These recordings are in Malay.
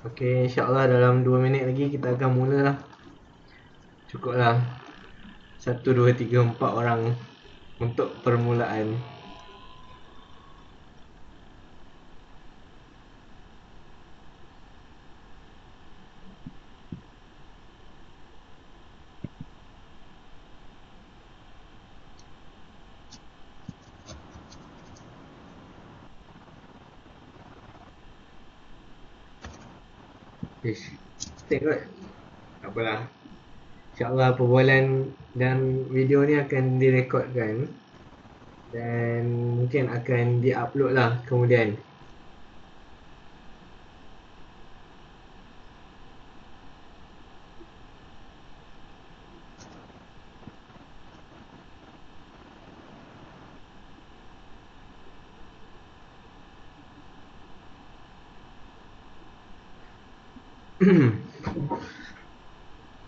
Okey, insyaAllah dalam 2 minit lagi kita akan mula lah. Cukup lah 1, 2, 3, 4 orang untuk permulaan. Ish, stay kot. Tak apalah. InsyaAllah perbualan dan video ni akan direkodkan dan mungkin akan di-upload lah kemudian.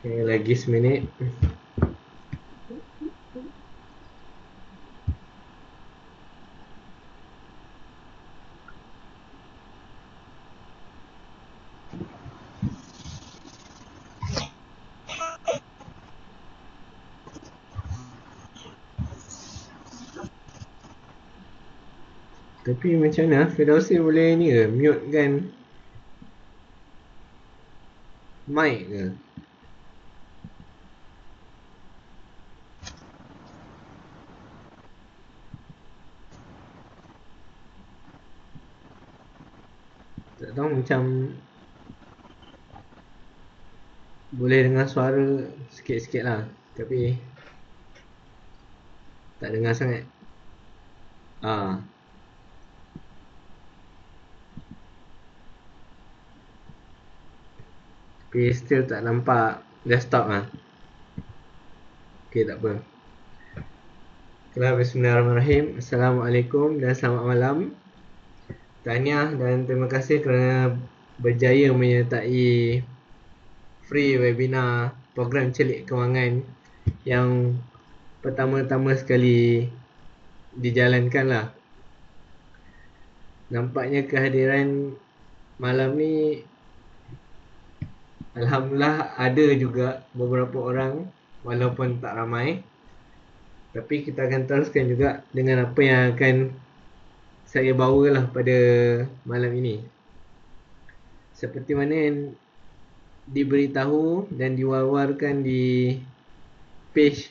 Okay, lagi seminit. Tapi macam mana Firdausi boleh ni ke mute kan mic ke? Tak tahu, macam boleh dengar suara sikit-sikit lah, tapi tak dengar sangat. Tapi still tak nampak desktop lah. Okay, tak apa. Bismillahirrahmanirrahim. Assalamualaikum dan selamat malam. Tahniah dan terima kasih kerana berjaya menyertai free webinar program Celik Kewangan yang pertama-tama sekali dijalankan lah. Nampaknya kehadiran malam ni Alhamdulillah ada juga beberapa orang walaupun tak ramai. Tapi kita akan teruskan juga dengan apa yang akan saya bawalah pada malam ini. Seperti mana yang diberitahu dan diwar-warkan di page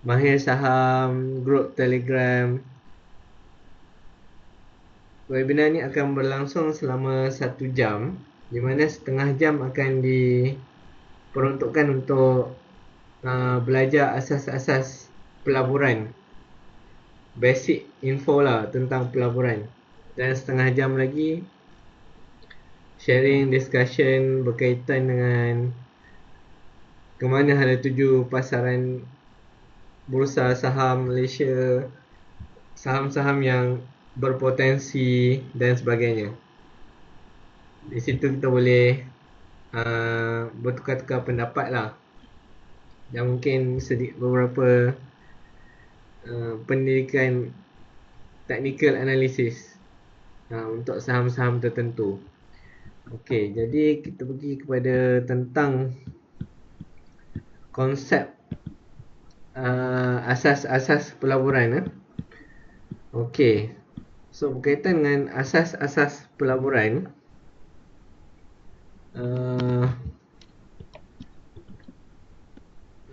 Mahir Saham grup Telegram, webinar ni akan berlangsung selama 1 jam, di mana setengah jam akan diperuntukkan untuk belajar asas-asas pelaburan, basic info lah tentang pelaburan, dan setengah jam lagi sharing discussion berkaitan dengan ke mana hala tuju pasaran bursa saham Malaysia, saham-saham yang berpotensi dan sebagainya. Di situ kita boleh bertukar-tukar pendapat lah, dan mungkin beberapa pendidikan technical analysis untuk saham-saham tertentu. Okey, jadi kita pergi kepada tentang konsep asas-asas pelaburan. Okey, so berkaitan dengan asas-asas pelaburan,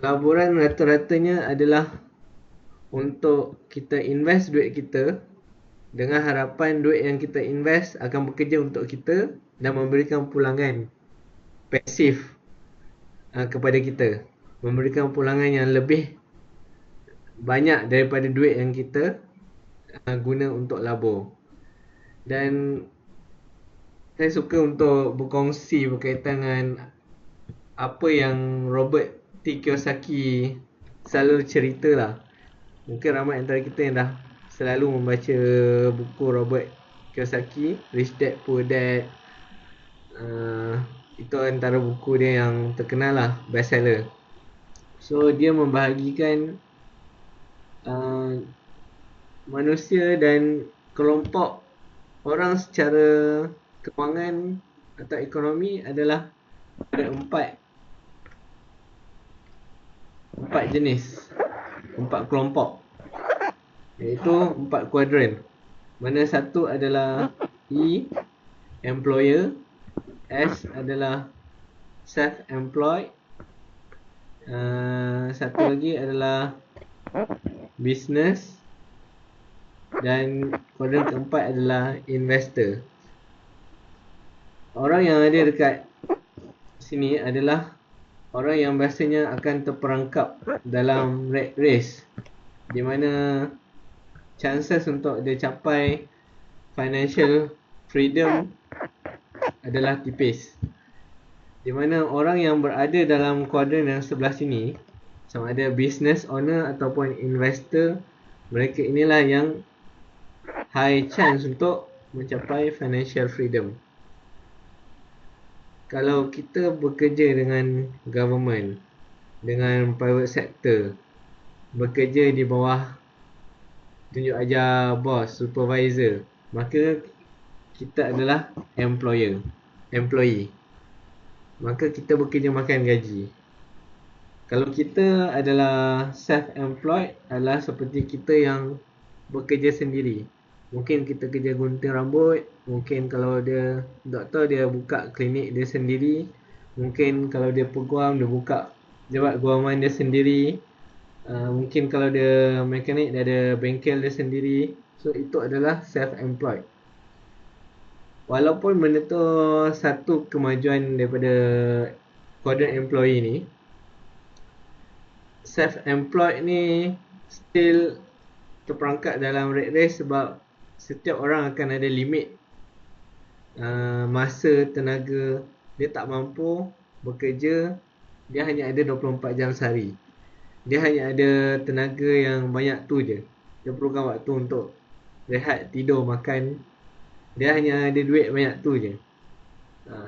pelaburan rata-ratanya adalah untuk kita invest duit kita dengan harapan duit yang kita invest akan bekerja untuk kita dan memberikan pulangan pasif kepada kita, memberikan pulangan yang lebih banyak daripada duit yang kita guna untuk labur. Dan saya suka untuk berkongsi berkaitan dengan apa yang Robert T. Kiyosaki selalu cerita lah. Mungkin ramai antara kita yang dah selalu membaca buku Robert Kiyosaki, Rich Dad Poor Dad. Itu antara buku dia yang terkenal lah, bestseller. So dia membahagikan manusia dan kelompok orang secara kewangan atau ekonomi adalah ada empat jenis, empat kelompok, iaitu empat kuadran. Mana satu adalah E, employer, S adalah self-employed, satu lagi adalah business, dan kuadran keempat adalah investor. Orang yang ada dekat sini adalah orang yang biasanya akan terperangkap dalam rat race, di mana chances untuk dia capai financial freedom adalah tipis. Di mana orang yang berada dalam kuadran yang sebelah sini, sama ada business owner ataupun investor, mereka inilah yang high chance untuk mencapai financial freedom. Kalau kita bekerja dengan government, dengan private sector, bekerja di bawah tunjuk ajar bos, supervisor, maka kita adalah employee. Maka kita bekerja makan gaji. Kalau kita adalah self-employed, adalah seperti kita yang bekerja sendiri. Mungkin kita kerja gunting rambut, mungkin kalau dia doktor, dia buka klinik dia sendiri, mungkin kalau dia peguam, dia buat guaman dia sendiri, mungkin kalau dia mekanik, dia ada bengkel dia sendiri. So itu adalah self-employed. Walaupun benda tu satu kemajuan daripada kuadran employee ni, self-employed ni still terperangkap dalam rat race sebab setiap orang akan ada limit masa, tenaga. Dia tak mampu bekerja, dia hanya ada 24 jam sehari. Dia hanya ada tenaga yang banyak tu je. Dia perlukan waktu untuk rehat, tidur, makan. Dia hanya ada duit banyak tu je.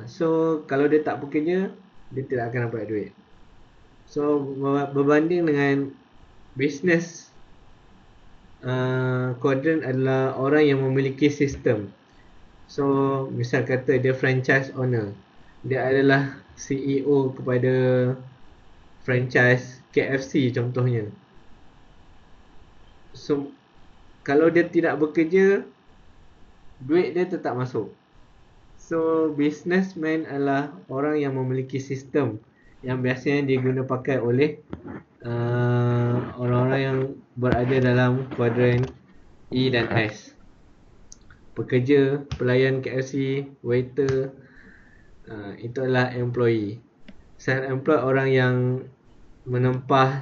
So kalau dia tak bekerja, dia tidak akan dapat duit. So berbanding dengan business, quadrant adalah orang yang memiliki sistem. So misal kata dia franchise owner, dia adalah CEO kepada franchise KFC contohnya. So kalau dia tidak bekerja, duit dia tetap masuk. So businessman adalah orang yang memiliki sistem yang biasanya diguna pakai oleh orang-orang yang berada dalam kuadran E dan S. Pekerja, pelayan KFC, waiter, itu adalah employee. Self-employed orang yang menempah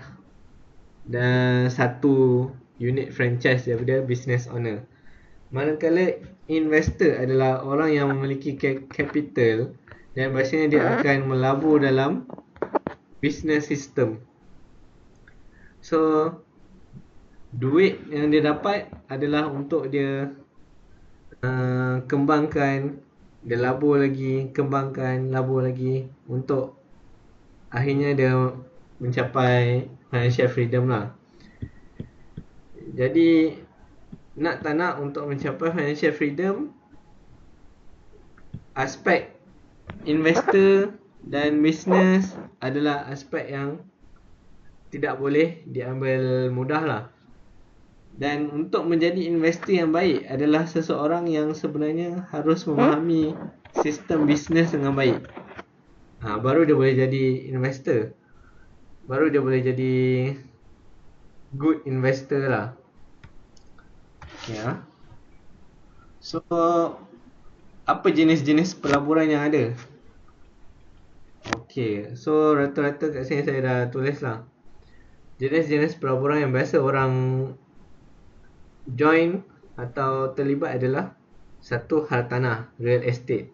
dan satu unit franchise daripada business owner. Manakala investor adalah orang yang memiliki capital dan biasanya dia akan melabur dalam business system. So duit yang dia dapat adalah untuk dia kembangkan, dia labur lagi, kembangkan, labur lagi, untuk akhirnya dia mencapai financial freedom lah. Jadi nak tak nak, untuk mencapai financial freedom, aspek investor dan business adalah aspek yang tidak boleh diambil mudah lah. Dan untuk menjadi investor yang baik adalah seseorang yang sebenarnya harus memahami sistem bisnes dengan baik. Baru dia boleh jadi investor. Baru dia boleh jadi good investor lah. Ya. So apa jenis-jenis pelaburan yang ada? Okay, so rata-rata kat sini saya dah tulis lah. Jenis-jenis pelaburan yang biasa orang join atau terlibat adalah: satu, hartanah, real estate.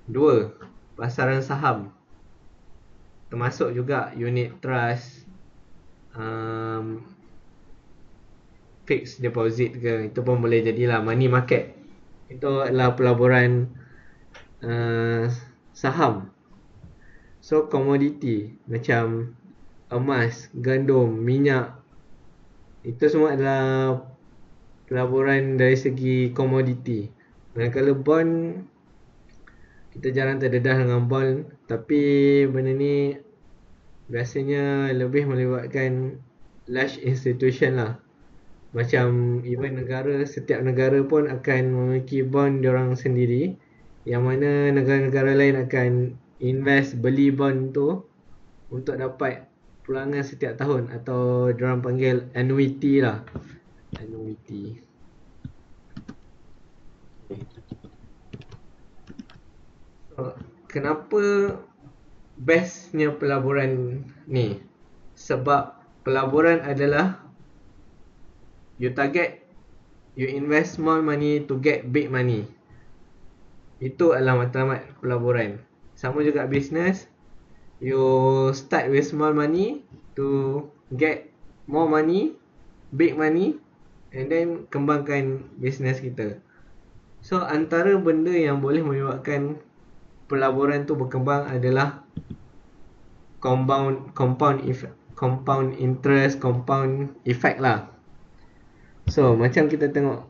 Dua, pasaran saham, termasuk juga unit trust, fixed deposit ke, itu pun boleh jadilah money market. Itu adalah pelaburan saham. So komoditi macam emas, gandum, minyak, itu semua adalah pelaburan dari segi komoditi. Manakala bond kita jarang terdedah dengan bond, tapi benda ni biasanya lebih melibatkan large institution lah. Macam even negara, setiap negara pun akan memiliki bond diorang sendiri, yang mana negara-negara lain akan invest beli bond tu untuk dapat pulangan setiap tahun, atau diorang panggil annuity lah. Annuity. So, kenapa bestnya pelaburan ni? Sebab pelaburan adalah you target, you invest small money to get big money. Itu adalah matlamat pelaburan. Sama juga business, you start with small money to get more money, big money, and then kembangkan business kita. So antara benda yang boleh menyebabkan pelaburan tu berkembang adalah compound interest, compound effect lah. So macam kita tengok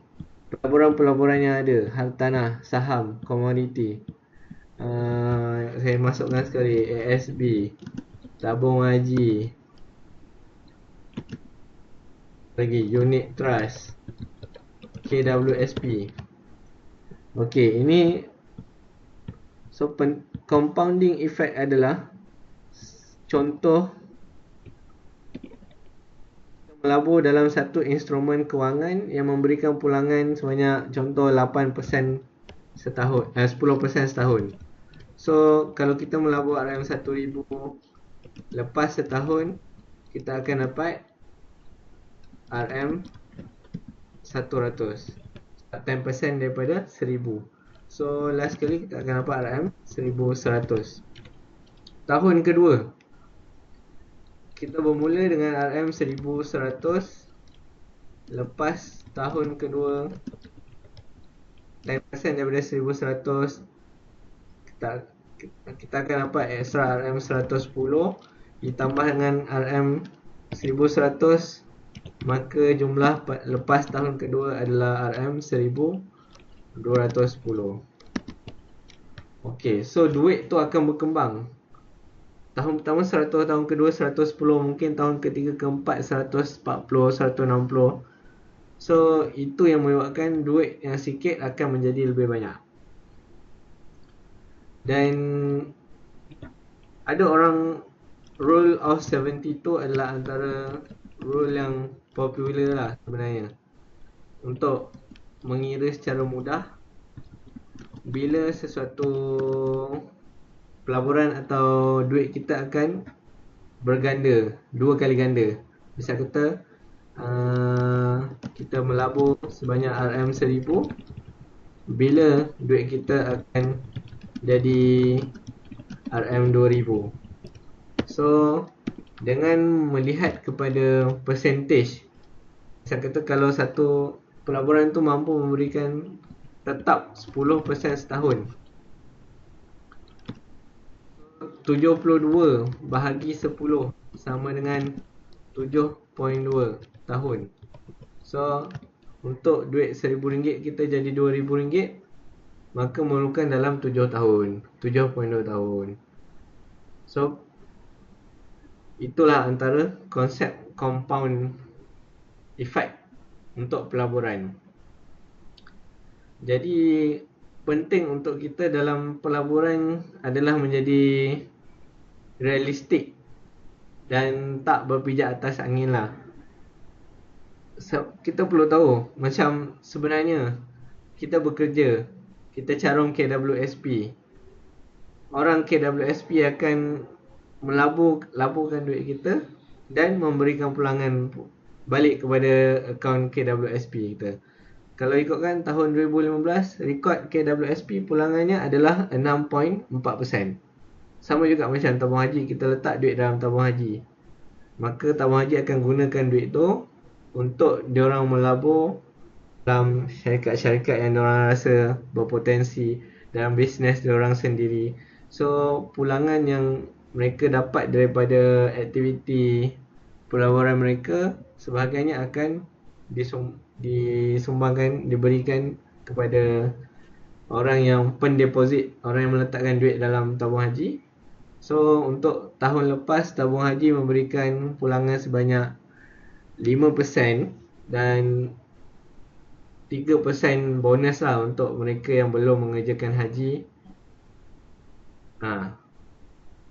pelaburan-pelaburan yang ada, hartanah, saham, komoditi. Saya masukkan sekali ASB, tabung haji, lagi unit trust, KWSP. Okey, ini so compounding effect adalah contoh melabur dalam satu instrumen kewangan yang memberikan pulangan sebanyak contoh 8% setahun, 10% setahun. So kalau kita melabur RM1,000 lepas setahun, kita akan dapat RM100, 10% daripada 1,000. So last kali kita akan dapat RM1,100. Tahun kedua, kita bermula dengan RM1,100. Lepas tahun kedua, 10% daripada 1,100, kita akan dapat extra RM110. Ditambah dengan RM1,100, maka jumlah lepas tahun kedua adalah RM1,210. Okey, so duit tu akan berkembang. Tahun pertama 100, tahun kedua 110, mungkin tahun ketiga keempat 140, 160. So itu yang menyebabkan duit yang sikit akan menjadi lebih banyak. Dan ada orang, rule of 72 adalah antara rule yang popular lah sebenarnya, untuk mengira secara mudah bila sesuatu pelaburan atau duit kita akan berganda, 2 kali ganda. Misal kata kita melabur sebanyak RM1,000, bila duit kita akan jadi RM2,000. So dengan melihat kepada percentage, misal kata kalau satu pelaburan tu mampu memberikan tetap 10% setahun, 72 bahagi 10 sama dengan 7.2 tahun. So untuk duit RM1,000 kita jadi RM2,000, maka memerlukan dalam 7 tahun, 7.2 tahun. So itulah antara konsep compound effect untuk pelaburan. Jadi penting untuk kita dalam pelaburan adalah menjadi realistik dan tak berpijak atas angin lah. Kita perlu tahu, macam sebenarnya kita bekerja, kita carung KWSP, orang KWSP akan laburkan duit kita dan memberikan pulangan balik kepada akaun KWSP kita. Kalau ikutkan tahun 2015, rekod KWSP pulangannya adalah 6.4%. Sama juga macam tabung haji, kita letak duit dalam tabung haji, maka tabung haji akan gunakan duit tu untuk diorang melabur dalam syarikat-syarikat yang diorang rasa berpotensi, dalam bisnes diorang sendiri. So pulangan yang mereka dapat daripada aktiviti pelaburan mereka, sebahagiannya akan disumbangkan, diberikan kepada orang yang pendeposit, orang yang meletakkan duit dalam tabung haji. So untuk tahun lepas tabung haji memberikan pulangan sebanyak 5% dan 3% bonus lah untuk mereka yang belum mengerjakan haji.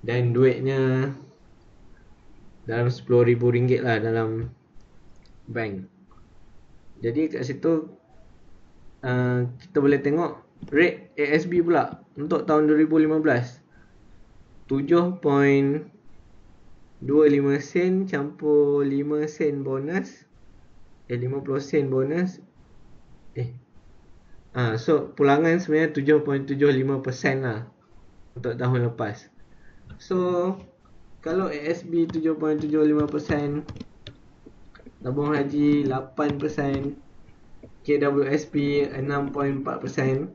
Dan duitnya dalam RM10,000 lah dalam bank. Jadi kat situ kita boleh tengok rate ASB pula untuk tahun 2015 7.25 sen campur 5 sen bonus 50 sen bonus so pulangan sebenarnya 7.75% lah untuk tahun lepas. So kalau ASB 7.75%, tabung haji 8%, KWSP 6.4%,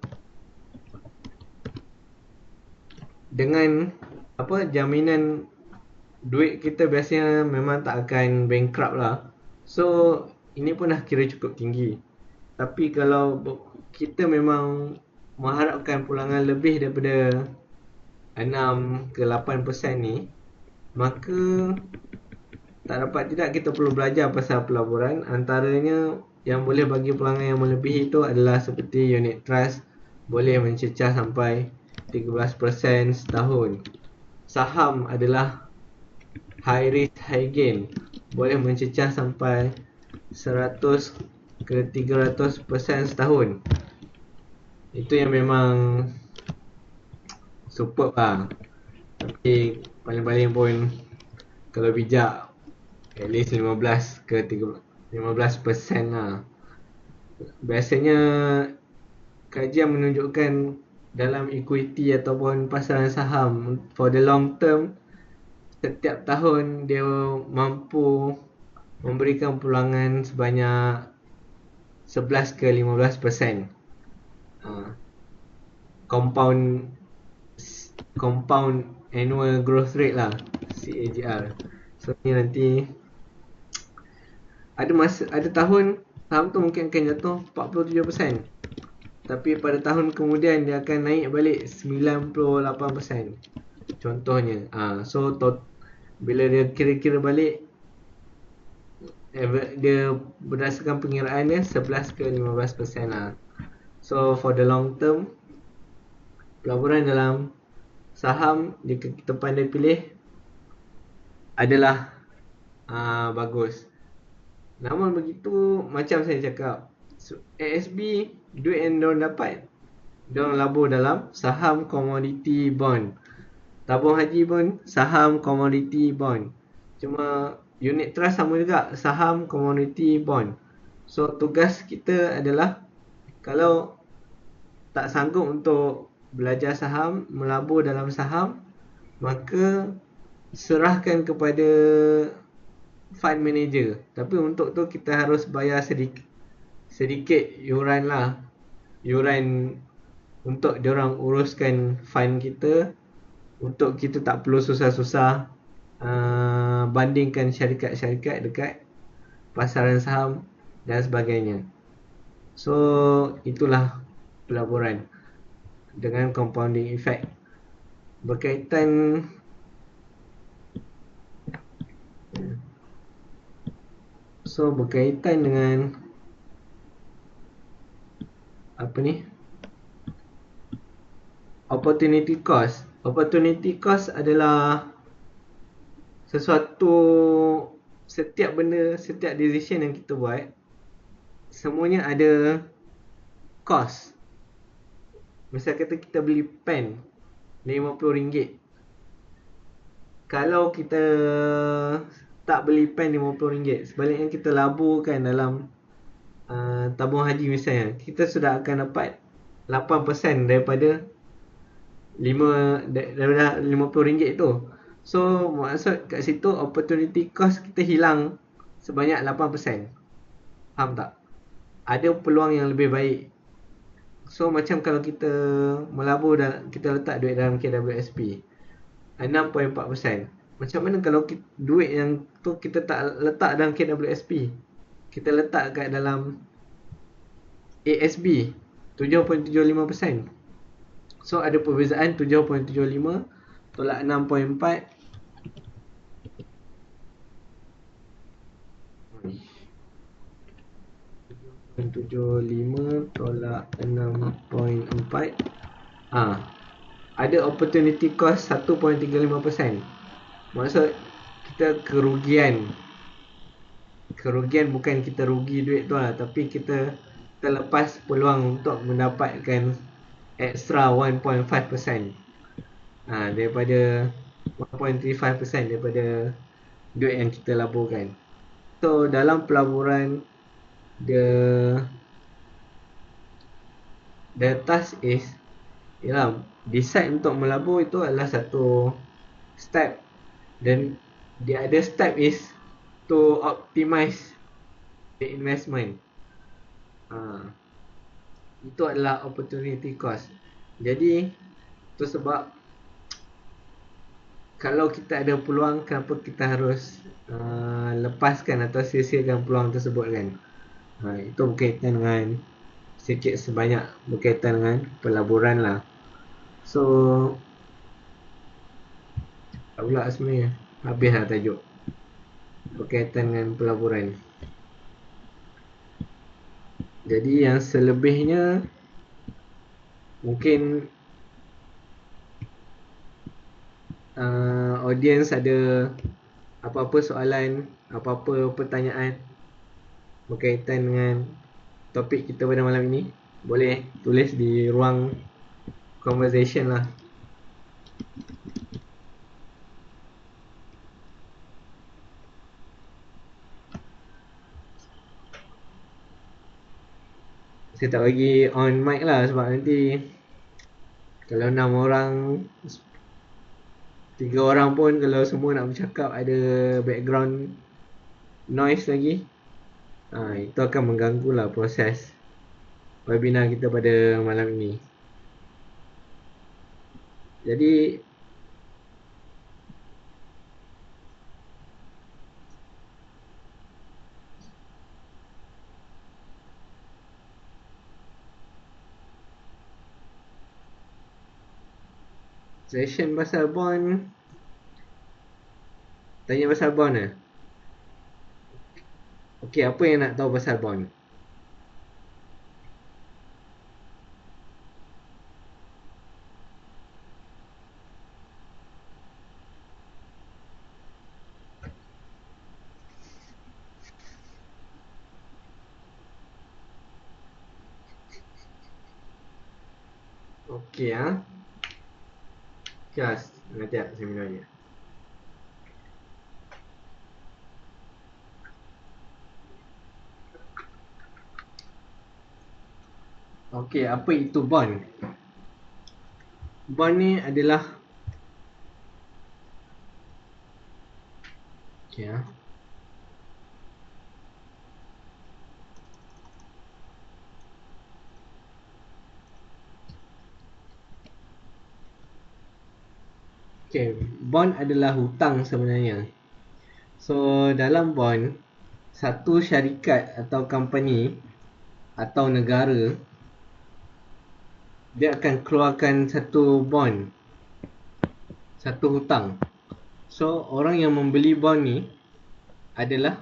dengan jaminan duit kita biasanya memang tak akan bankrupt lah. So ini pun dah kira cukup tinggi. Tapi kalau kita memang mengharapkan pulangan lebih daripada 6 ke 8% ni, maka tak dapat tidak kita perlu belajar pasal pelaburan. Antaranya yang boleh bagi pulangan yang melebihi itu adalah seperti unit trust, boleh mencecah sampai 13% setahun. Saham adalah high risk high gain, boleh mencecah sampai 100 ke 300% setahun. Itu yang memang superb lah. Tapi paling-paling pun kalau bijak at least 15 ke 15% lah. Biasanya kajian menunjukkan dalam equity ataupun pasaran saham for the long term, setiap tahun dia mampu memberikan pulangan sebanyak 11 ke 15%. Compound annual growth rate lah, CAGR. So ni nanti ada tahun saham tu mungkin akan jatuh 47%, tapi pada tahun kemudian dia akan naik balik 98%. Contohnya so bila dia kira-kira balik, dia berdasarkan pengiraan dia 11 ke 15% lah. So for the long term, pelaburan dalam saham jika kita pandai pilih adalah bagus. Namun begitu, macam saya cakap, ASB duit yang diorang dapat, diorang labur dalam saham komoditi bond. Tabung haji pun saham komoditi bond. Cuma unit trust sama juga, saham komoditi bond. So tugas kita adalah, kalau tak sanggup untuk belajar saham, melabur dalam saham, maka serahkan kepada fund manager. Tapi untuk tu kita harus bayar sedikit yuran lah. Yuran untuk diorang uruskan fund kita, untuk kita tak perlu susah-susah bandingkan syarikat-syarikat dekat pasaran saham dan sebagainya. So itulah pelaburan dengan compounding effect. Berkaitan dengan opportunity cost. Opportunity cost adalah sesuatu, setiap benda, setiap decision yang kita buat, semuanya ada cost. Misal kata kita beli pen RM50. Kalau kita tak beli pen RM50, sebaliknya kita laburkan dalam tabung haji misalnya, kita sudah akan dapat 8% daripada RM50 tu. So maksud kat situ, opportunity cost kita hilang sebanyak 8%. Faham tak? Ada peluang yang lebih baik. So macam kalau kita melabur dan kita letak duit dalam KWSP 6.4%. Macam mana kalau duit yang tu kita tak letak dalam KWSP, kita letak kat dalam ASB 7.75%. So ada perbezaan 7.75 tolak 6.4. 7.75 tolak 6.4. Ada opportunity cost 1.35%. Maksud kita kerugian bukan kita rugi duit tu lah, tapi kita terlepas peluang untuk mendapatkan extra 1.5% daripada 1.35% daripada duit yang kita laburkan. So dalam pelaburan, the task is decide untuk melabur itu adalah satu step, dan the other step is to optimize the investment. Itu adalah opportunity cost. Jadi itu sebab kalau kita ada peluang, kenapa kita harus lepaskan atau sia-siakan peluang tersebut kan. Itu berkaitan dengan sedikit sebanyak berkaitan dengan pelaburan lah. So tak pula sebenarnya, habis lah tajuk berkaitan dengan pelaburan. Jadi yang selebihnya mungkin audience ada apa-apa soalan, apa-apa pertanyaan berkaitan dengan topik kita pada malam ini, boleh tulis di ruang conversation lah. Saya tak bagi on mic lah, sebab nanti kalau 6 orang, 3 orang pun kalau semua nak bercakap ada background noise lagi, itu akan mengganggu lah proses webinar kita pada malam ini. Jadi session pasal bond, tanya pasal bond lah. Okey, apa yang nak tahu pasal bond? Okey Just nanti saya minum je. Okey, apa itu bond? Bond ni adalah bond adalah hutang sebenarnya. So dalam bond, satu syarikat atau company atau negara, dia akan keluarkan satu bond, satu hutang. So orang yang membeli bond ni adalah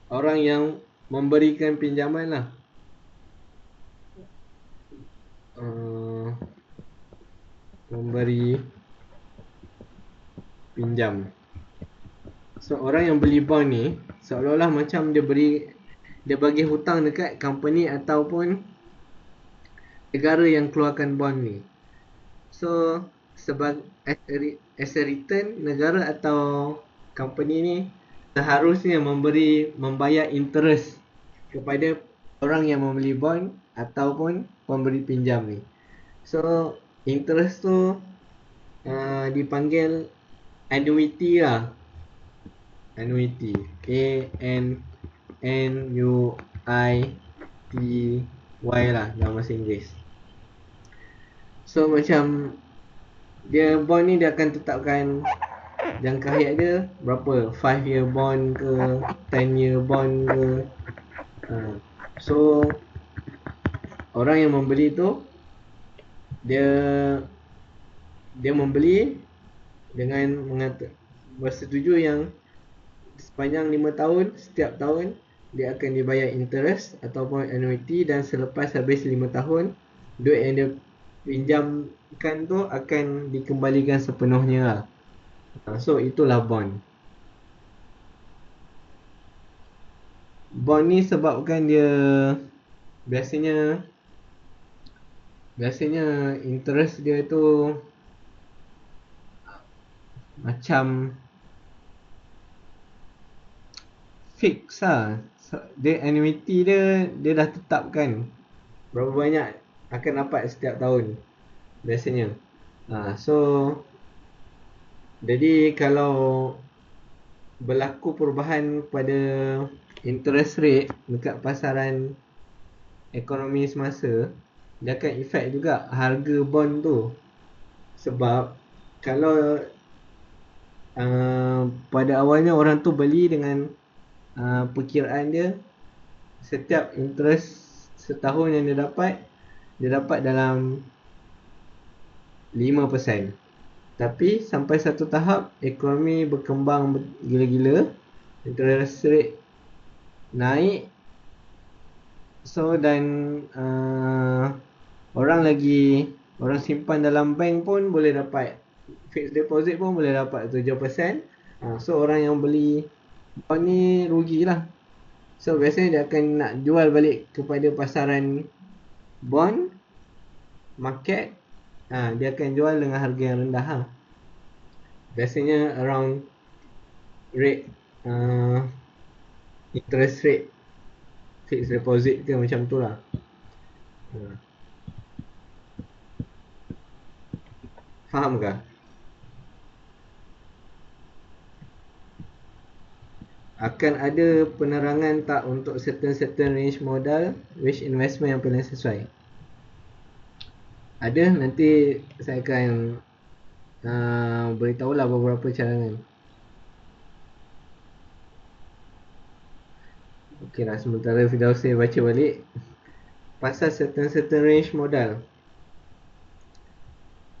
orang yang memberikan pinjaman lah. Memberi pinjam. So orang yang beli bond ni seolah-olah macam dia bagi hutang dekat company ataupun negara yang keluarkan bond ni. So sebagai as a return, negara atau company ni seharusnya membayar interest kepada orang yang membeli bond ataupun pemberi pinjam ni. So interest tu dipanggil annuity lah. Annuity, A-N-N-U-I-T-Y lah dalam bahasa Inggeris. So macam dia bond ni dia akan tetapkan jangka hayat dia berapa, 5 year bond ke 10 year bond ke. So orang yang membeli tu Dia dia membeli dengan bersetuju yang sepanjang 5 tahun, setiap tahun dia akan dibayar interest ataupun annuity, dan selepas habis 5 tahun duit yang dia pinjamkan tu akan dikembalikan sepenuhnya lah. So itulah bond. Bond ni sebabkan dia biasanya biasanya interest dia tu macam fix lah. Dia annuity dia dah tetapkan berapa banyak akan dapat setiap tahun biasanya. So jadi kalau berlaku perubahan pada interest rate dekat pasaran ekonomi semasa, dia akan efek juga harga bond tu. Sebab kalau pada awalnya orang tu beli dengan perkiraan dia setiap interest setahun yang dia dapat dalam 5%. Tapi sampai satu tahap ekonomi berkembang gila-gila, interest rate naik, so dan orang simpan dalam bank pun boleh dapat, fixed deposit pun boleh dapat 7%. So orang yang beli bond ni rugilah. So biasanya dia akan nak jual balik kepada pasaran bond market. Dia akan jual dengan harga yang rendah lah. Biasanya around rate interest rate fixed deposit ke macam tu lah. Faham ke? Akan ada penerangan tak untuk certain range modal, which investment yang paling sesuai? Ada, nanti saya akan beritahulah beberapa cadangan. Okey lah, sementara Firdaus baca balik pasal certain range modal.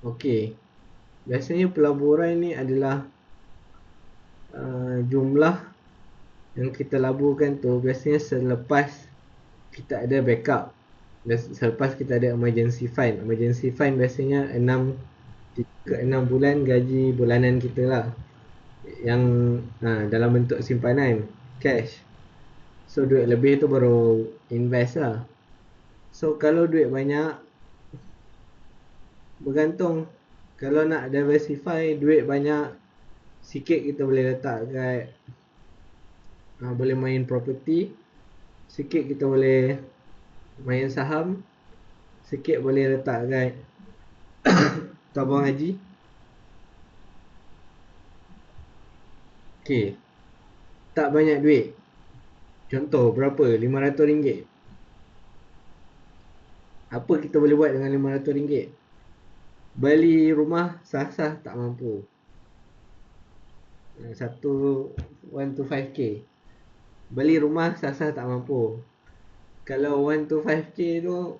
Okey, biasanya pelaburan ni adalah jumlah yang kita laburkan tu biasanya selepas kita ada backup dan selepas kita ada emergency fund. Emergency fund biasanya 6 ke 6 bulan gaji bulanan kita lah, yang dalam bentuk simpanan cash. So duit lebih tu baru invest lah. So kalau duit banyak, bergantung. Kalau nak diversify duit banyak, sikit kita boleh letak kat boleh main property, sikit kita boleh main saham, sikit boleh letak kat tabung haji. Okay, tak banyak duit, contoh berapa, RM500. Apa kita boleh buat dengan RM500? Beli rumah sah-sah tak mampu. Satu 1 to 5k. Beli rumah sah-sah tak mampu. Kalau 1 to 5k tu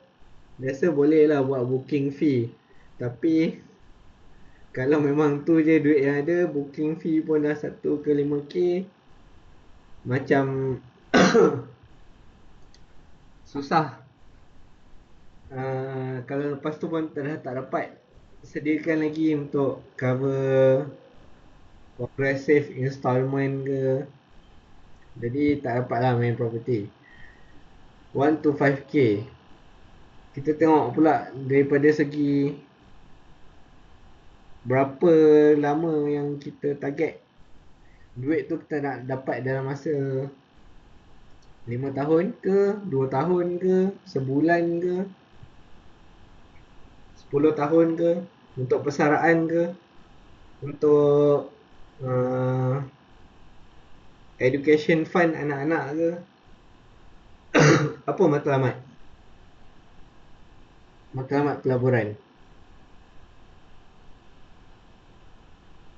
biasa boleh lah buat booking fee. Tapi kalau memang tu je duit yang ada, booking fee pun dah 1 ke 5k, macam susah. Kalau lepas tu pun tak dapat sediakan lagi untuk cover progressive installment ke. Jadi tak dapat lah main property. 1 to 5k. Kita tengok pula daripada segi berapa lama yang kita target duit tu kita nak dapat dalam masa 5 tahun ke, 2 tahun ke, sebulan ke, 10 tahun ke, untuk persaraan ke, untuk education fund anak-anak ke. Apa matlamat? Matlamat pelaburan.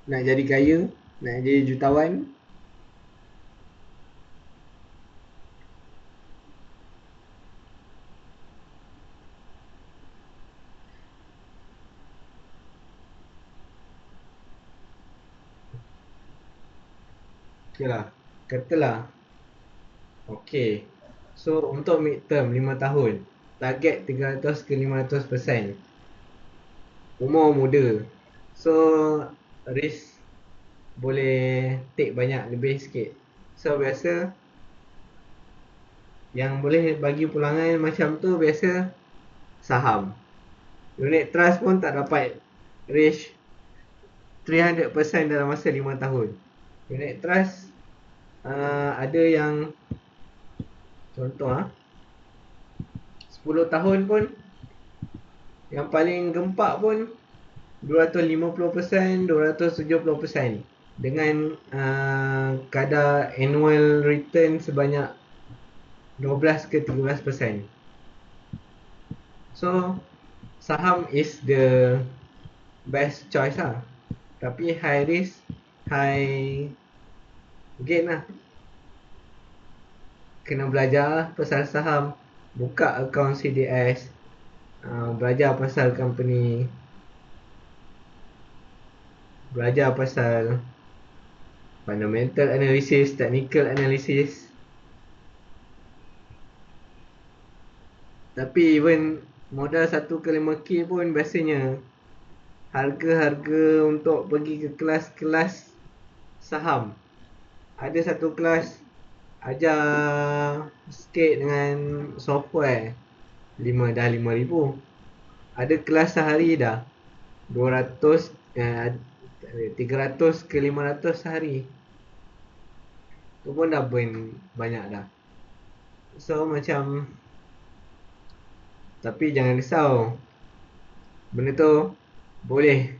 Nak jadi kaya, nak jadi jutawan. Okay lah. Katalah. Okay. So untuk midterm 5 tahun. Target 300 ke 500%. Umur muda. So risk boleh take banyak lebih sikit. So biasa yang boleh bagi pulangan macam tu biasa saham. Unit trust pun tak dapat reach 300% dalam masa 5 tahun. Unit trust ada yang contoh 10 tahun pun yang paling gempak pun 250%, 270% dengan kadar annual return sebanyak 12 ke 13%. So saham is the best choice lah. Tapi high risk, high gain lah. Kena belajar lah pasal saham. Buka akaun CDS. Belajar pasal company. Belajar pasal fundamental analysis, technical analysis. Tapi even modal 1 ke 5K pun biasanya harga-harga untuk pergi ke kelas-kelas saham. Ada satu kelas ajar sikit dengan software 5,000. Ada kelas sehari dah 200 300 ke 500 sehari. Tu pun dah burn banyak dah. So macam, tapi jangan risau. Benda tu boleh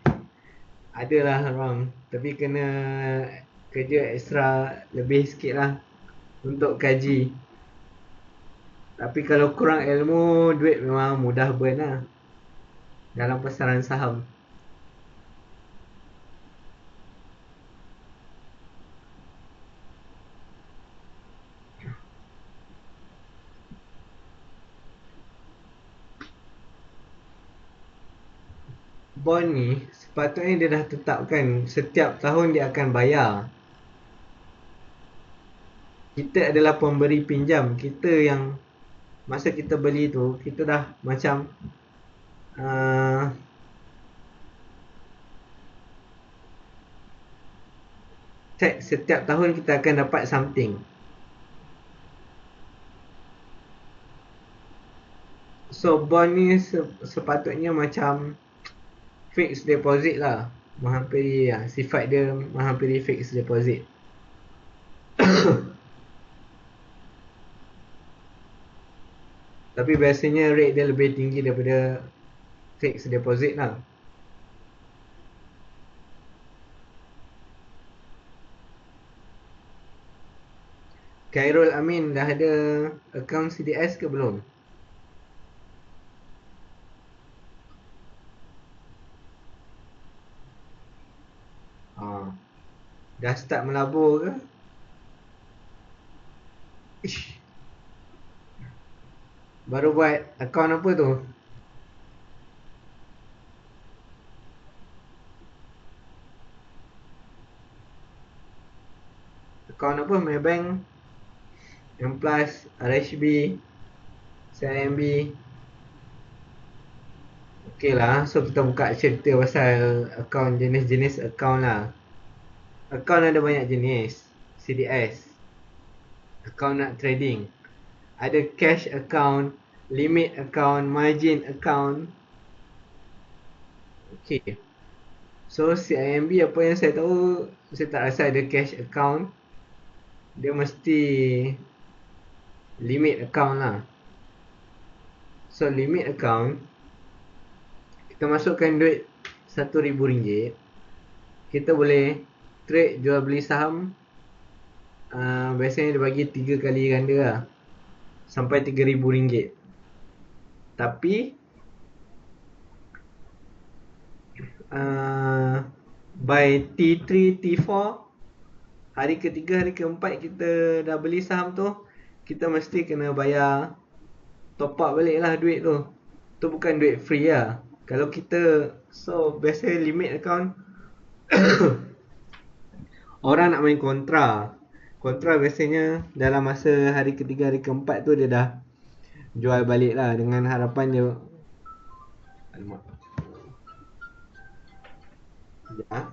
adalah orang, tapi kena kerja ekstra lebih sikit lah untuk kaji. Tapi kalau kurang ilmu, duit memang mudah burn lah dalam pasaran saham. Bond ni sepatutnya dia dah tetapkan setiap tahun dia akan bayar. Kita adalah pemberi pinjam. Kita yang masa kita beli tu, kita dah macam check setiap tahun kita akan dapat something. So bond ni sepatutnya macam fixed deposit lah. Menghampiri sifat dia menghampiri fixed deposit. Tapi biasanya rate dia lebih tinggi daripada fixed deposit lah. Khairul Amin dah ada akaun CDS ke belum? Dah start melabur ke? Ish. Baru buat akaun apa tu? Akaun apa? Maybank, M Plus, RHB, CIMB. Okay lah, so kita buka cerita pasal akaun, jenis-jenis akaun lah. Akaun ada banyak jenis. CDS, akaun nak trading. Ada cash account, limit account, margin account. Okay. So CIMB apa yang saya tahu, saya tak rasa ada cash account. Dia mesti limit account lah. So limit account, kita masukkan duit RM1,000. Kita boleh trade jual beli saham. Biasanya dia bagi 3 kali ganda lah, sampai RM3,000. Tapi by T3, T4, hari ketiga, hari keempat kita dah beli saham tu, kita mesti kena bayar top up balik lah duit tu. Tu bukan duit free lah. Kalau kita, so biasa limit account orang nak main kontra. Kontra biasanya dalam masa hari ketiga, hari keempat tu dia dah jual balik lah dengan harapan dia. Alamak. Ya.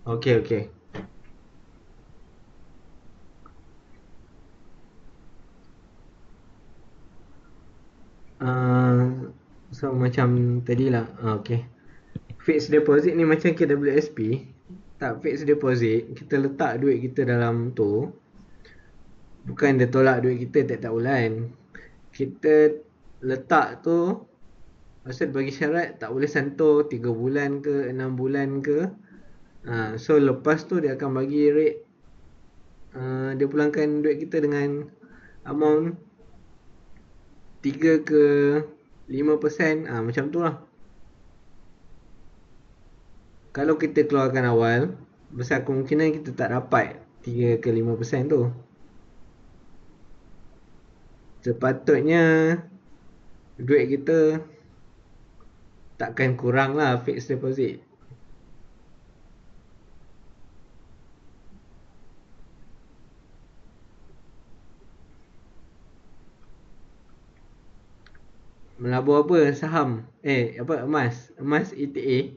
Okey, okey. Uh, so macam tadi lah. Okey. Fixed deposit ni macam KWSP. Tak, fixed deposit, kita letak duit kita dalam tu. Bukan dia tolak duit kita tiap-tiap bulan. Kita letak tu, maksud bagi syarat tak boleh santur 3 bulan ke 6 bulan ke. So lepas tu dia akan bagi rate, dia pulangkan duit kita dengan amount 3 ke 5%, macam tu lah. Kalau kita keluarkan awal, besar kemungkinan kita tak dapat 3 ke 5% tu. Sepatutnya duit kita takkan kurang lah fixed deposit. Melabur apa? Saham? Apa? Emas? Emas ETA?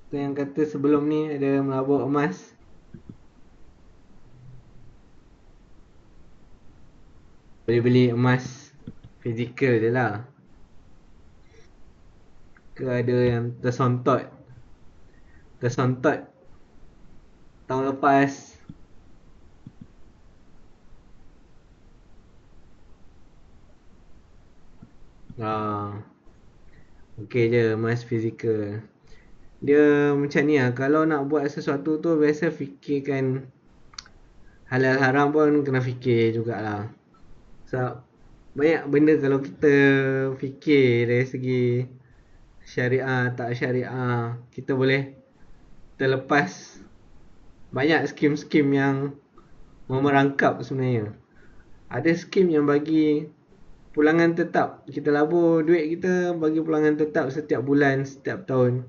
Tu yang kata sebelum ni ada melabur emas. Boleh beli emas fizikal je lah. Ke ada yang tersontot tahun lepas. Okey je emas fizikal. Dia macam ni lah, kalau nak buat sesuatu tu biasa fikirkan halal haram pun kena fikir jugalah. So banyak benda kalau kita fikir dari segi syariah tak syariah, kita boleh terlepas banyak skim-skim yang memerangkap sebenarnya. Ada skim yang bagi pulangan tetap. Kita labur duit kita bagi pulangan tetap setiap bulan, setiap tahun.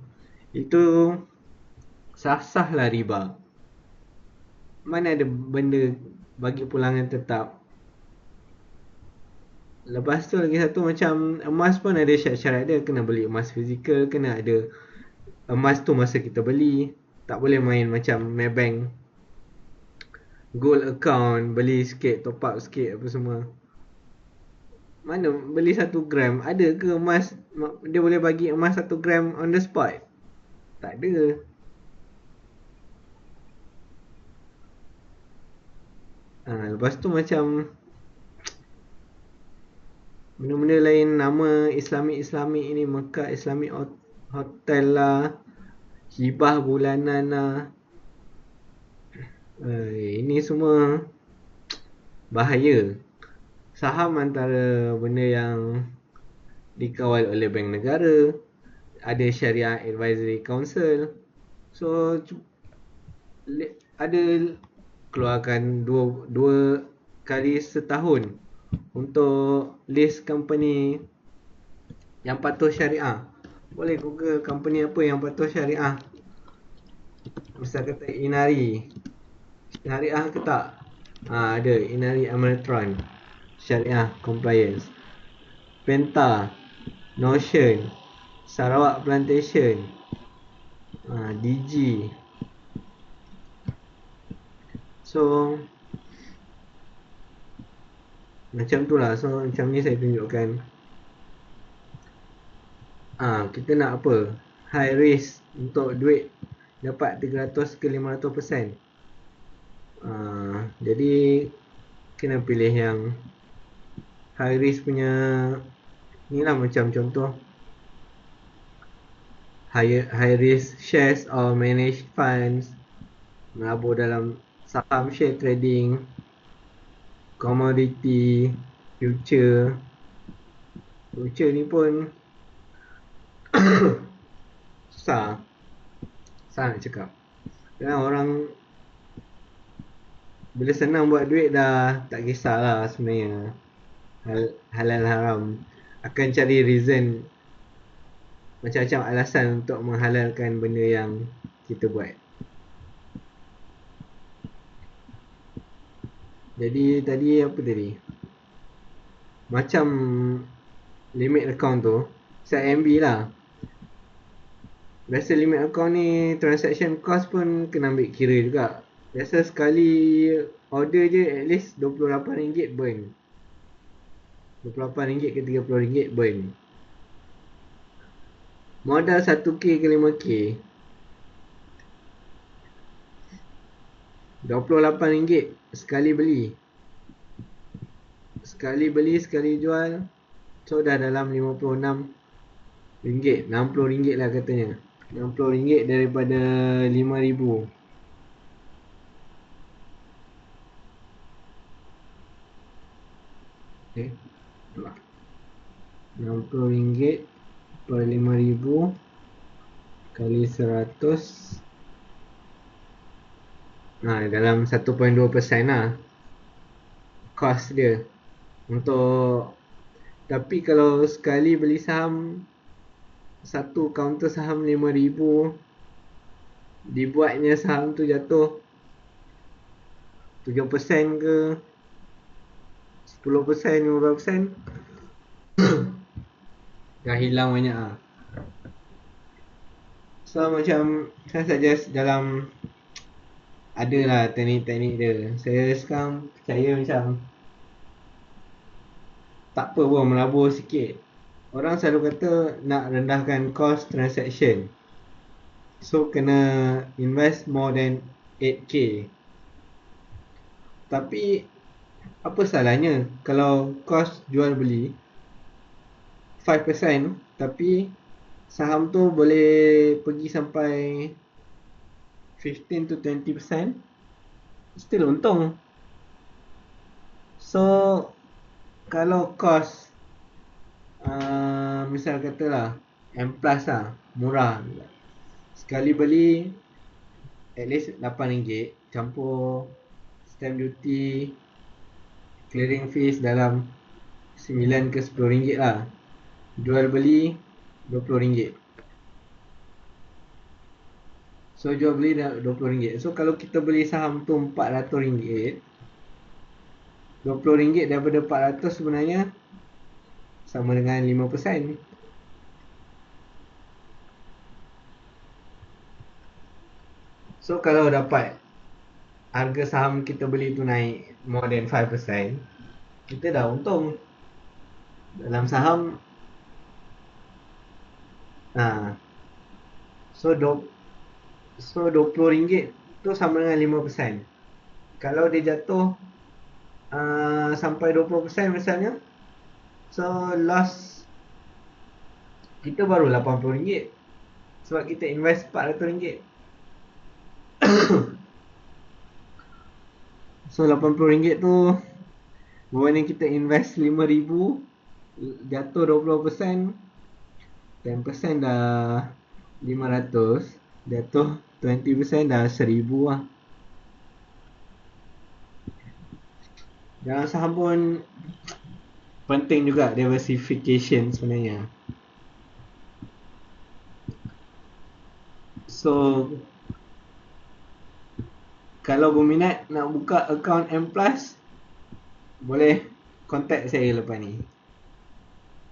Itu sah-sah lah riba. Mana ada benda bagi pulangan tetap. Lepas tu lagi satu macam emas pun ada syarat-syarat dia. Kena beli emas fizikal, kena ada emas tu masa kita beli. Tak boleh main macam Maybank gold account, beli sikit, top up sikit apa semua. Mana beli 1 gram, ada ke emas dia boleh bagi emas 1 gram on the spot? Tak ada. Lepas tu macam benda-benda lain, nama Islamic ni, Mekah Islamic Hotel lah, hibah bulanan lah. Ini semua bahaya. Saham antara benda yang dikawal oleh bank negara, ada Syariah Advisory Council. So ada keluarkan dua kali setahun untuk list company yang patuh syariah. Boleh google company apa yang patuh syariah. Misal kata Inari, syariah ke tak? Ada Inari Ameritron, syariah compliance. Penta, Notion, Sarawak Plantation, DG. So Macam tu lah. So macam ni saya tunjukkan. Kita nak apa? High risk untuk duit dapat 300 ke 500%. Jadi kena pilih yang high risk punya. Ni lah macam contoh high risk shares or managed funds, melabur dalam saham, share trading, commodity, future. Future ni pun susah nak cakap. Kadang orang bila senang buat duit dah tak kisahlah sebenarnya halal haram. Akan cari reason, macam-macam alasan untuk menghalalkan benda yang kita buat. Jadi tadi apa tadi? Macam limit account tu, set MB lah. Biasa limit account ni transaction cost pun kena ambil kira juga. Biasa sekali order je at least RM28 burn. RM28 ke RM30 burn. Modal 1k ke 5k, RM28 sekali beli. Sekali beli, sekali jual. So dah dalam RM56, RM60 lah katanya. RM60 daripada RM5,000. Okay, RM60 per RM5,000 kali 100. Dalam 1.2% lah cost dia. Tapi kalau sekali beli saham, satu counter saham RM5,000, dibuatnya saham tu jatuh 7% ke 10%, 15%, dah hilang banyak lah. So macam saya suggest dalam, adalah teknik-teknik dia. Saya sekarang percaya macam tak apa pun melabur sikit. Orang selalu kata nak rendahkan cost transaction, so kena invest more than 8k. Tapi apa salahnya kalau cost jual beli 5%, tapi saham tu boleh pergi sampai 15 to 20%, still untung. So kalau cost misal katalah M plus lah, murah, sekali beli at least RM8, campur stamp duty, clearing fees dalam RM9 ke RM10 lah. Jual beli RM20. So jual beli dah RM20. So kalau kita beli saham tu RM400, RM20 daripada RM400 sebenarnya sama dengan 5%. So kalau dapat harga saham kita beli tu naik more than 5%, kita dah untung. Dalam saham so RM20 tu sama dengan 5%. Kalau dia jatuh sampai 20% misalnya, so loss kita baru RM80, sebab kita invest RM400. So RM80 tu berbanding kita invest RM5,000, jatuh 20%, 10% dah RM500, jatuh 20% dah RM1,000 lah. Dalam saham pun penting juga diversification sebenarnya. So kalau berminat nak buka account M Plus, boleh contact saya lepas ni.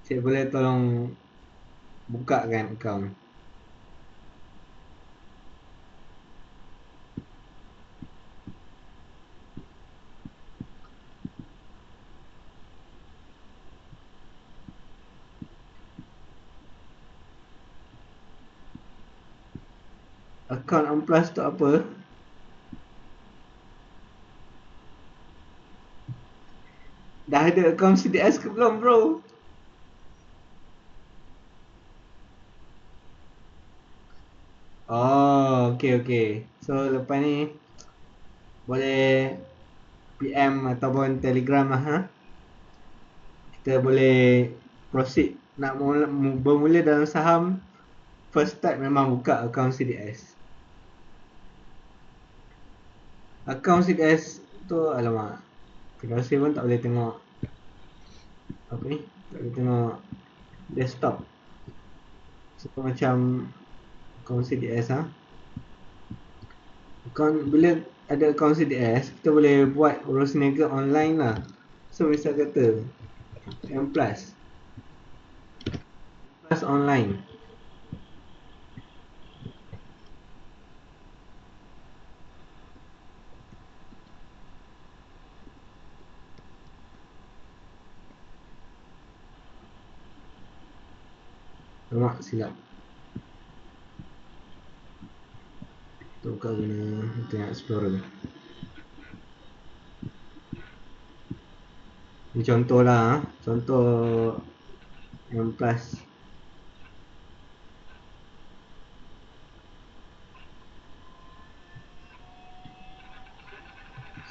Saya boleh tolong bukakan account. Account Amplas tu apa? Dah ada account CDS ke belum bro? Oh, okay. So lepas ni boleh PM ataupun Telegram lah ha. Kita boleh proceed nak bermula dalam saham. First start memang buka account CDS. Account CDS tu alamak, terasa pun tak boleh tengok apa ni, tak boleh tengok desktop. So macam account CDS ha. Bila ada account CDS, kita boleh buat urus niaga online lah. So misal kata M Plus online. Nampak silap. Tu buka guna Internet Explorer. Ini contoh lah, contoh M Plus.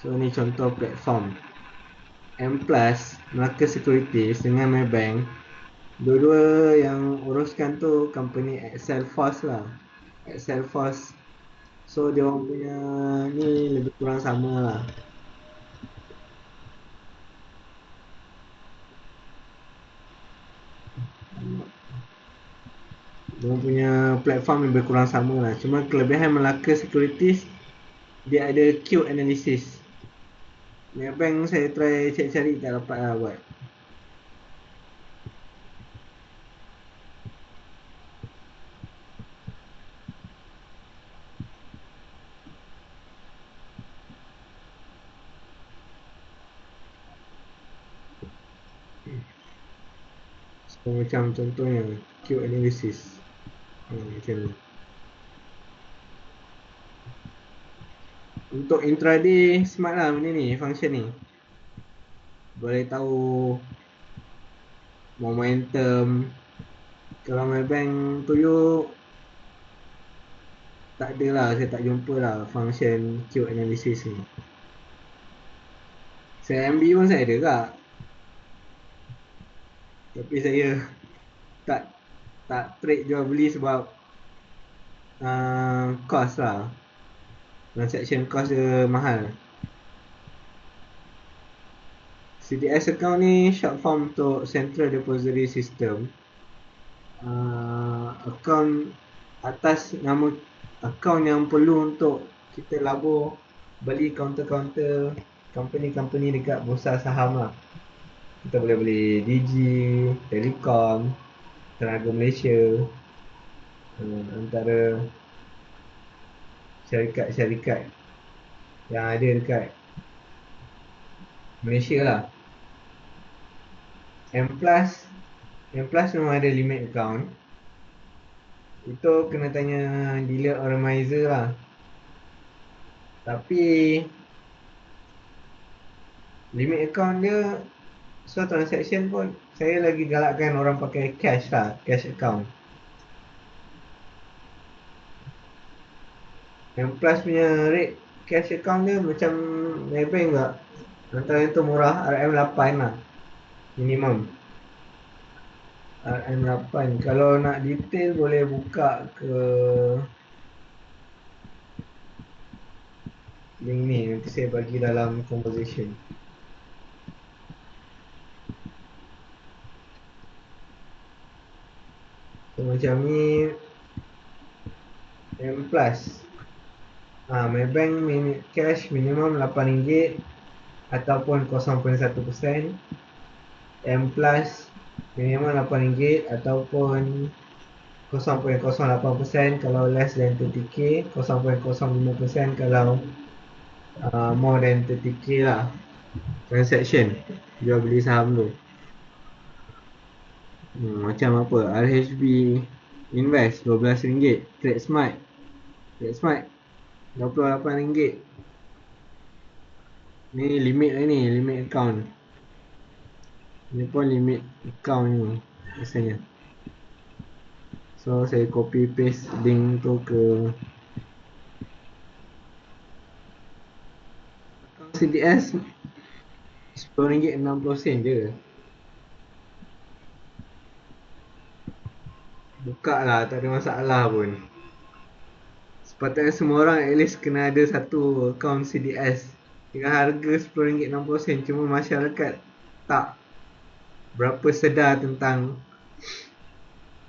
So ni contoh platform M Plus, Melaka Securities dengan Maybank. Dua-dua yang uruskan tu company Excel Force lah. Excel Force. So dia orang punya ni lebih kurang sama lah. Dia orang punya platform lebih kurang sama lah. Cuma kelebihan Melaka Securities, dia ada Q analysis. Maybank saya try cari-cari tak dapat lah buat. So macam contohnya Q analysis. Macam ni. Untuk intraday smart lah benda ni, function ni. Boleh tahu momentum. Kalau Maybank tu tak ada lah, saya tak jumpa lah function Q analysis ni. Saya MB pun saya ada kak. Tapi saya tak trade jual beli sebab cost lah. Transaction cost dia mahal. CDS account ni short form untuk Central Depository System. Account atas nama account yang perlu untuk kita labur beli counter-counter company-company dekat bursa saham lah. Kita boleh beli Digi, Telekom, Tenaga Malaysia, antara syarikat-syarikat yang ada dekat Malaysia lah. M Plus memang ada limit account. Itu kena tanya dealer organizer lah. Tapi limit account dia, so transaction pun saya lagi galakkan orang pakai cash lah, cash account. M Plus punya rate cash account dia macam Maybank tak? Antara itu murah, RM8 lah minimum. RM8. Kalau nak detail boleh buka ke link ni, nanti saya bagi dalam conversation. So macam ni M Plus. Maybank cash minimum RM8 ataupun 0.1%. M Plus minimum RM8 ataupun 0.08% kalau less than 30k, 0.05% kalau more than 30k lah transaction jual beli saham tu. Macam apa, RHB Invest RM12, Trade Smart Get Smart RM28. Ni limit lah ni, limit account. Ni pun limit account ni biasanya. So saya copy paste link tu ke CDS. RM10.60 je. Buka lah, tak ada masalah pun. Sepatutnya semua orang at least kena ada satu account CDS dengan harga RM10.60. Cuma masyarakat tak berapa sedar tentang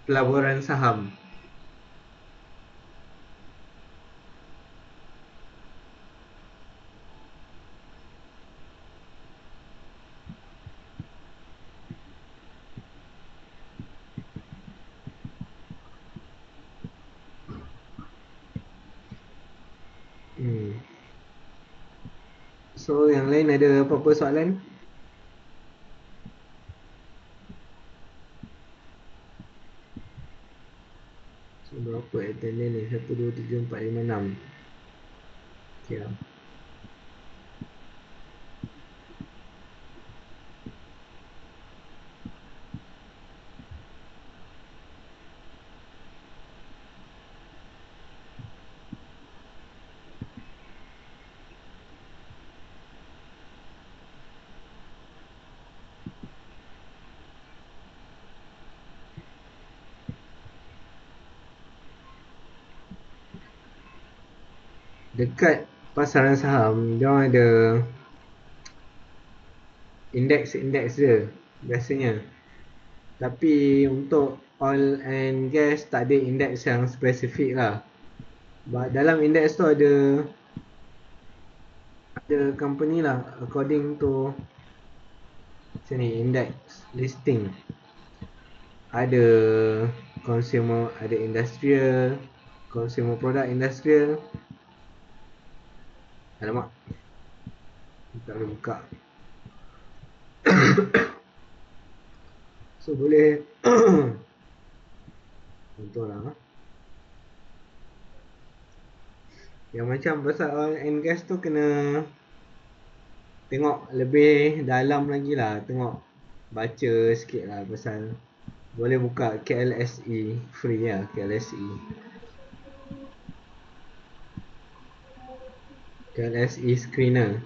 pelaburan saham. So yang lain ada apa-apa soalan? So berapa attendance ni? 1, 2, 3, 4, 5, 6. Okay lah. Dekat pasaran saham, dia orang ada indeks dia biasanya. Tapi untuk oil and gas tak ada indeks yang spesifik lah. Dalam indeks tu ada company lah according to sini index listing. Ada consumer, ada industrial, consumer product industrial. Alamak, tak boleh buka. So boleh contohlah yang macam pasal oil and gas tu kena tengok lebih dalam lagi lah. Tengok, baca sikit lah pasal. Boleh buka KLSE, free lah KLSE. KLSE screener.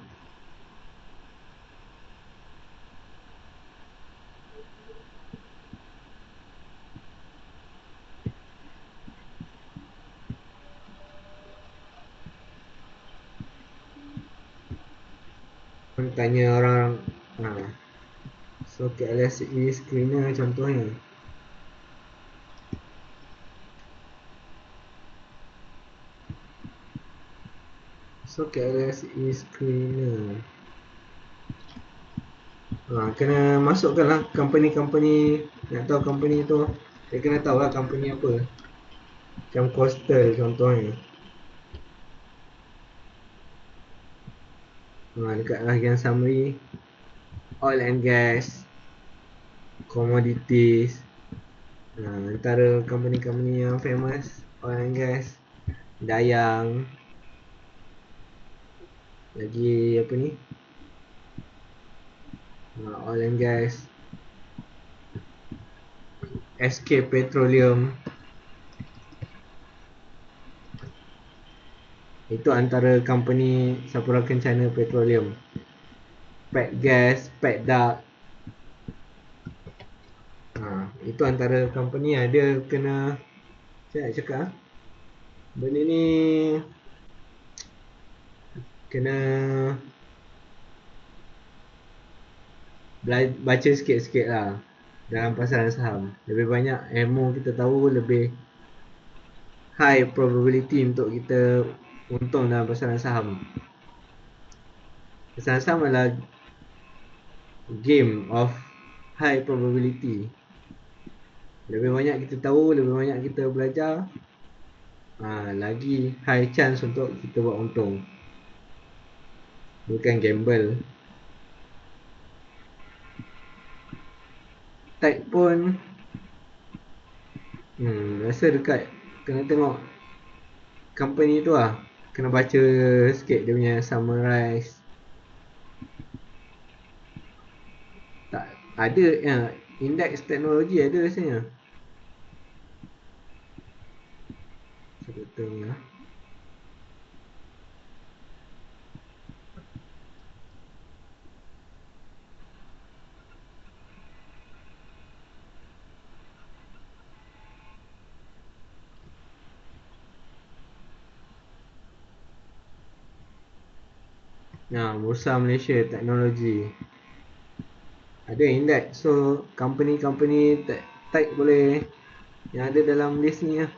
Tanya orang. So KLSE screener contohnya. So KLSE screener. Kena masukkan lah company-company. Nak tahu company tu, dia kena tahu lah company apa. Macam Coastal contohnya. Dekat bahagian summary, oil and gas, commodities. Antara company-company yang famous oil and gas, Dayang. Lagi apa ni, oil and gas, SK Petroleum. Itu antara company Sapura Kencana Petroleum. Pet Gas, Pet Duct. Itu antara company yang dia kena, saya nak cakap, benda ni kena baca sikit-sikit lah dalam pasaran saham. Lebih banyak ilmu kita tahu, lebih high probability untuk kita untung dalam pasaran saham. Pasaran saham adalah game of high probability. Lebih banyak kita tahu, lebih banyak kita belajar, lagi high chance untuk kita buat untung. Bukan gamble. Tide pun rasa dekat, kena tengok company tu lah. Kena baca sikit dia punya summarize. Tak ada ya, indeks teknologi ada rasanya. Sebetulnya. Nah, Bursa Malaysia Teknologi. Ada indeks. So, company-company tech boleh yang ada dalam list ni lah.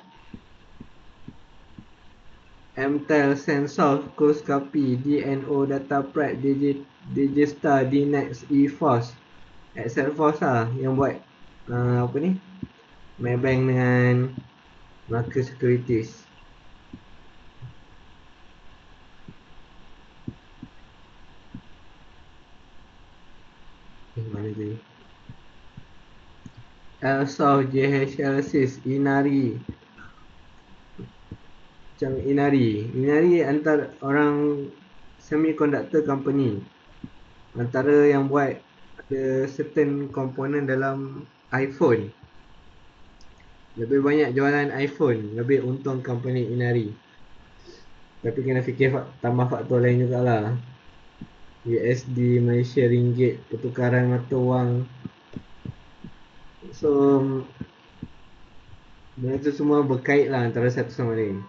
MTEL, Sensoft, Kuskapi, DNO, Dataprep, Digistar, Dnex, eForce, Excelforce lah yang buat apa ni? Maybank dengan Melaka Securities. Mana tu? Elsoft, JHL Sys, Inari. Macam Inari antara orang semiconductor company. Antara yang buat ada certain komponen dalam iPhone. Lebih banyak jualan iPhone, lebih untung company Inari. Tapi kena fikir tambah faktor lain jugalah. USD, Malaysia Ringgit, pertukaran mata wang. So, benda tu semua berkait lah antara satu sama lain.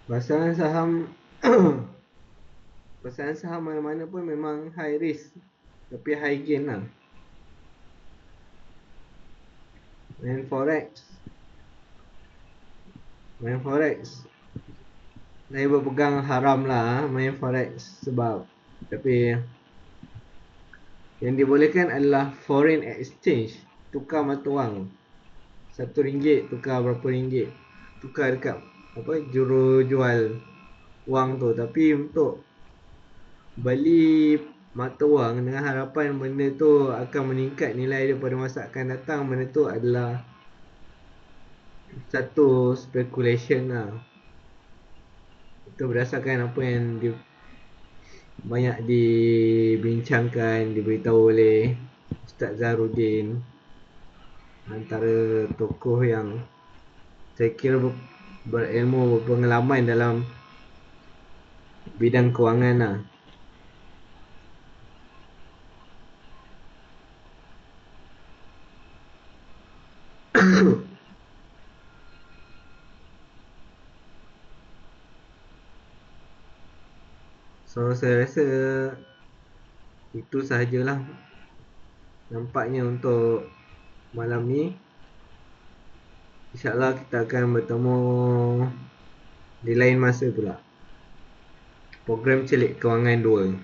Pasaran saham pasaran saham mana-mana pun memang high risk tapi high gain lah. Main forex saya berpegang haram lah main forex sebab tapi yang dibolehkan adalah foreign exchange, tukar mata wang. RM1 tukar berapa ringgit, tukar dekat apa juru jual wang tu. Tapi untuk beli mata wang dengan harapan benda tu akan meningkat nilai dia pada masa akan datang, benda tu adalah satu speculation lah. Itu berdasarkan apa yang banyak dibincangkan, diberitahu oleh Ustaz Zahrudin, antara tokoh yang saya kira berilmu, berpengalaman dalam bidang kewangan lah. So saya rasa itu sahajalah nampaknya untuk malam ni. InsyaAllah kita akan bertemu di lain masa pula. Program Celik Kewangan 2.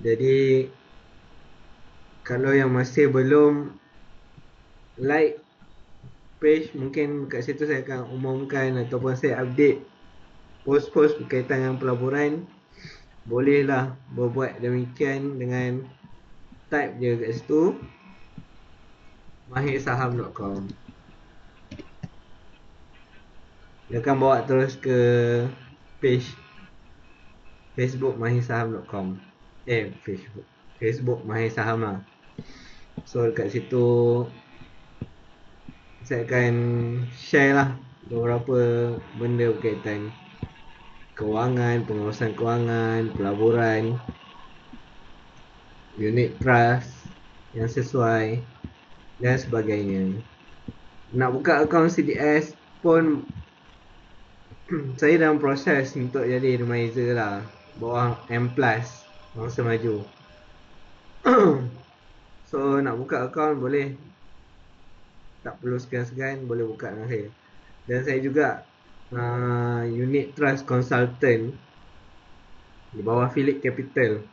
Jadi kalau yang masih belum like page, mungkin kat situ saya akan umumkan ataupun saya update post-post berkaitan dengan pelaburan. Bolehlah berbuat demikian dengan type je kat situ mahirsaham.com. Dia akan bawa terus ke page Facebook mahirsaham.com. Facebook Mahirsaham lah. So dekat situ saya akan share lah beberapa benda berkaitan kewangan, pengurusan kewangan, pelaburan, unit trust yang sesuai dan sebagainya. Nak buka akaun CDS pun saya dalam proses untuk jadi advisor lah, bawah M+, Bangsa Maju. So nak buka akaun boleh, tak perlu segan-segan, boleh buka dengan saya. Dan saya juga unit trust consultant di bawah Phillip Capital,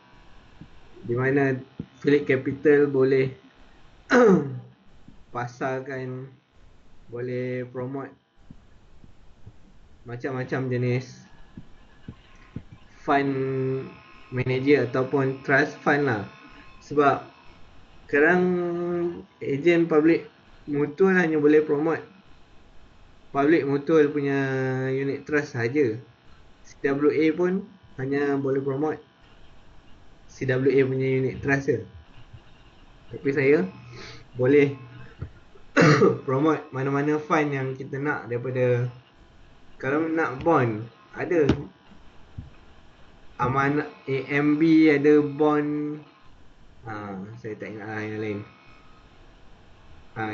di mana Phillip Capital boleh pasarkan, boleh promote macam-macam jenis fund manager ataupun trust fund lah. Sebab sekarang ejen public mutual hanya boleh promote public mutual punya unit trust saja. CWA pun hanya boleh promote CWA punya unit trust je. Tapi saya boleh promote mana-mana fund yang kita nak daripada, kalau nak bond ada Amanah AMB, ada bond, saya tak ingat lah yang lain.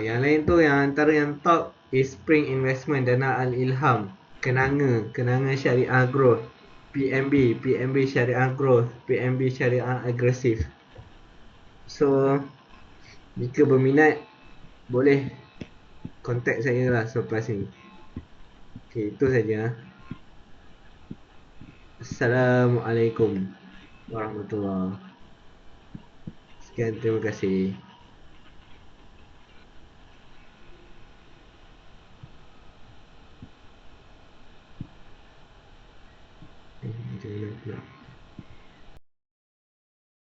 Yang lain tu yang antara yang top is Spring Investment, Dana Al-Ilham, Kenanga Syariah Growth, PNB Syariah Growth, PNB Syariah Agresif. So jika berminat boleh contact saya lah selepas ni. Okay, itu saja. Assalamualaikum warahmatullahi. Sekian, terima kasih.